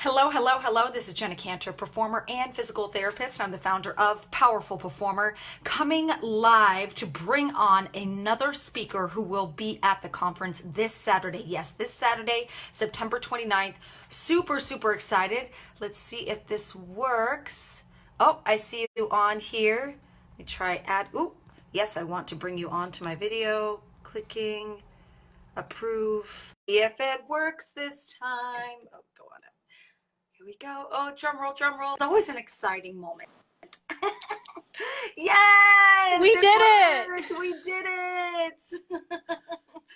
Hello, hello, hello. This is Jenna Cantor, performer and physical therapist. I'm the founder of Powerful Performer, coming live to bring on another speaker who will be at the conference this Saturday. Yes, this Saturday, September 29th. Super, super excited. Let's see if this works. Oh, I see you on here. Let me try add. Ooh, yes, I want to bring you on to my video. Clicking approve. If it works this time. Oh, go on. Here we go. Oh, drum roll, drum roll. It's always an exciting moment. Yes, We it did it! worked. We did it.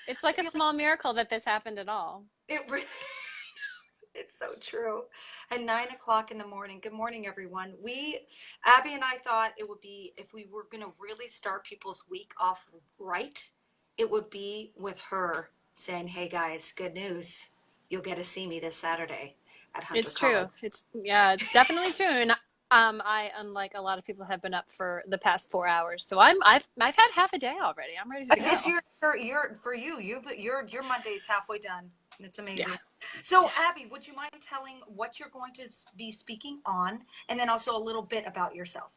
It's I like a feel like small miracle that this happened at all. it really, it's so true. At 9 o'clock in the morning. Good morning, everyone. Abby and I thought it would be, if we were going to really start people's week off right, it would be with her saying, hey guys, good news. You'll get to see me this Saturday at Hunter It's College. true. It's definitely true. And I, unlike a lot of people, have been up for the past 4 hours. So I've had half a day already. I'm ready to It's go. for you. Your Monday's halfway done. It's Yeah. amazing. So, Abby, would you mind telling what you're going to be speaking on, and then also a little bit about yourself?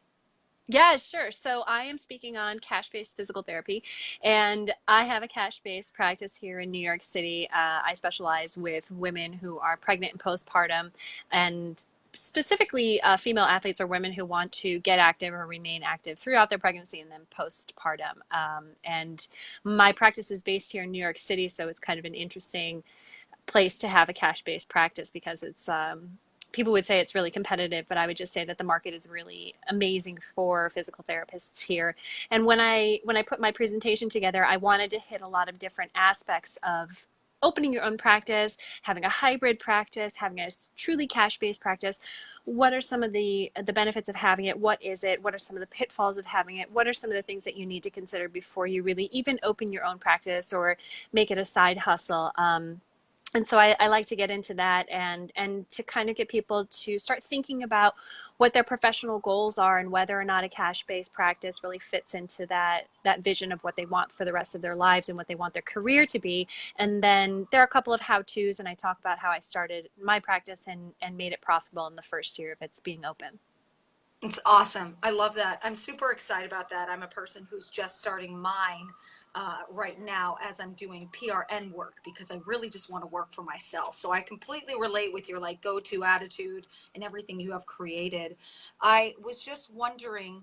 Yeah, sure. So I am speaking on cash-based physical therapy, and I have a cash-based practice here in New York City. I specialize with women who are pregnant and postpartum, and specifically female athletes or women who want to get active or remain active throughout their pregnancy and then postpartum. And my practice is based here in New York City, so it's kind of an interesting place to have a cash-based practice because it's people would say it's really competitive, but I would just say that the market is really amazing for physical therapists here. And when I put my presentation together, I wanted to hit a lot of different aspects of opening your own practice, having a hybrid practice, having a truly cash-based practice. What are some of the benefits of having it? What is it? What are some of the pitfalls of having it? What are some of the things that you need to consider before you really even open your own practice or make it a side hustle? And so I like to get into that and to kind of get people to start thinking about what their professional goals are and whether or not a cash-based practice really fits into that vision of what they want for the rest of their lives and what they want their career to be. And then there are a couple of how-tos, and I talk about how I started my practice and made it profitable in the first year of its being open. It's awesome. I love that. I'm super excited about that. I'm a person who's just starting mine right now as I'm doing PRN work because I really just want to work for myself. So I completely relate with your like go-to attitude and everything you have created. I was just wondering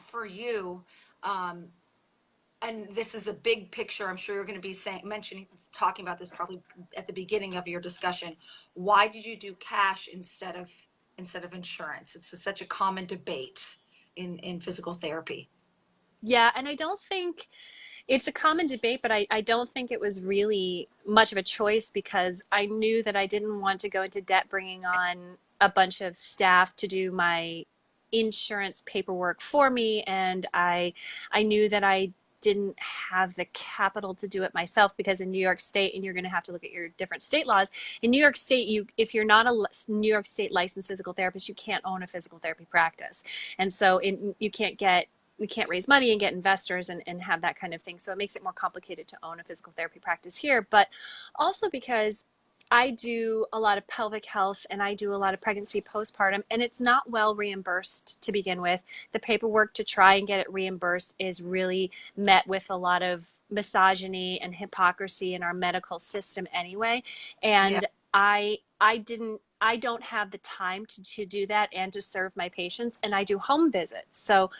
for you, um, and this is a big picture. I'm sure you're going to be talking about this probably at the beginning of your discussion. Why did you do cash instead of insurance? It's such a common debate in physical therapy. Yeah, and I don't think it's a common debate, but I don't think it was really much of a choice because I knew that I didn't want to go into debt bringing on a bunch of staff to do my insurance paperwork for me, and I knew that I didn't have the capital to do it myself because in New York State, and you're going to have to look at your different state laws. In New York State, you if you're not a New York State licensed physical therapist, you can't own a physical therapy practice, and so you can't get we can't raise money and get investors and have that kind of thing. So it makes it more complicated to own a physical therapy practice here. But also because I do a lot of pelvic health and I do a lot of pregnancy postpartum, and it's not well reimbursed to begin with. The paperwork to try and get it reimbursed is really met with a lot of misogyny and hypocrisy in our medical system anyway. Yeah. And I don't have the time to do that and to serve my patients, and I do home visits. So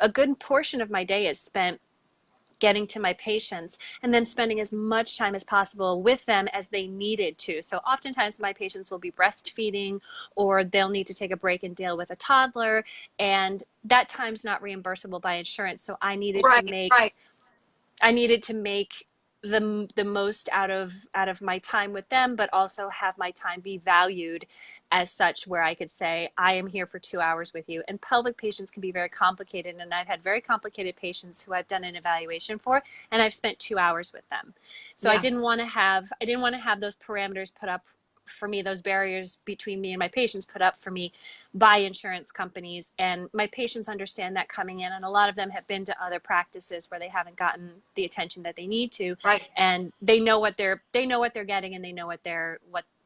a good portion of my day is spent getting to my patients and then spending as much time as possible with them as they needed to. So oftentimes my patients will be breastfeeding or they'll need to take a break and deal with a toddler, and that time's not reimbursable by insurance. So Right, right. I needed to make the most out of my time with them, but also have my time be valued as such, where I could say I am here for 2 hours with you. And pelvic patients can be very complicated, and I've had very complicated patients who I've done an evaluation for, and I've spent 2 hours with them. So Yeah. I didn't want to have those parameters put up for me, those barriers between me and my patients put up for me by insurance companies. And my patients understand that coming in, and a lot of them have been to other practices where they haven't gotten the attention that they need to, Right. and they know what they're getting, and they know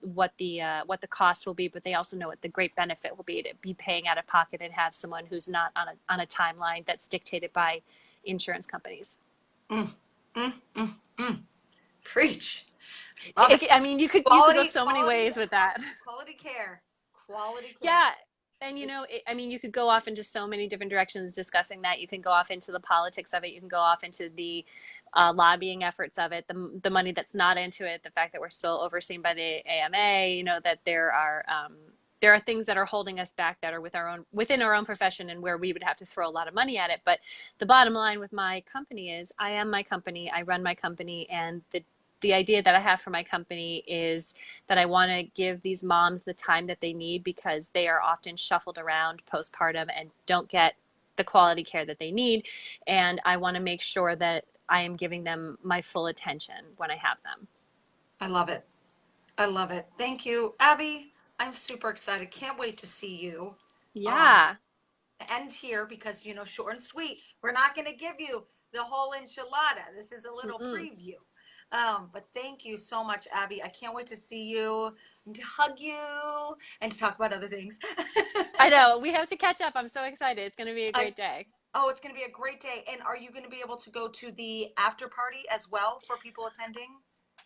what the cost will be, but they also know what the great benefit will be to be paying out of pocket and have someone who's not on a timeline that's dictated by insurance companies. Mm, mm, mm, mm. Preach. Love it. I mean, you could go so many ways with that. Quality care. Quality care. Yeah. And I mean, you could go off into so many different directions discussing that. You can go off into the politics of it. You can go off into the lobbying efforts of it, the money that's not into it, the fact that we're still overseen by the AMA. That there are things that are holding us back that are within our own profession, and where we would have to throw a lot of money at it. But the bottom line with my company is, I am my company. I run my company, and the idea that I have for my company is that I want to give these moms the time that they need, because they are often shuffled around postpartum and don't get the quality care that they need. And I want to make sure that I am giving them my full attention when I have them. I love it. I love it. Thank you, Abby. I'm super excited. Can't wait to see you. Um, Yeah. End here because, short and sweet. We're not going to give you the whole enchilada. This is a little Mm-mm. preview. But thank you so much, Abby. I can't wait to see you and to hug you and to talk about other things. I know. We have to catch up. I'm so excited. It's going to be a I, great day. oh, it's going to be a great day. And are you going to be able to go to the after party as well for people attending?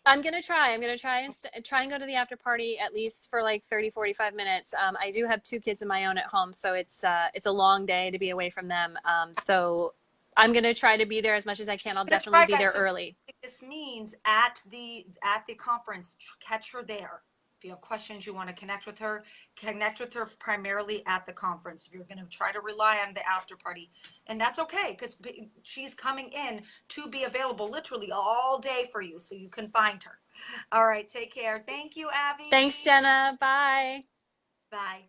I'm going to try. I'm going to try and go to the after party at least for like 30, 45 minutes. I do have 2 kids of my own at home, so it's a long day to be away from them. So I'm going to try to be there as much as I can. I'll definitely Try, be there guys. So early. this means at the conference, catch her there. If you have questions, you want to connect with her primarily at the conference. If you're going to try to rely on the after party, and that's okay, because she's coming in to be available literally all day for you, so you can find her. All right, take care. Thank you, Abby. Thanks, Jenna. Bye. Bye.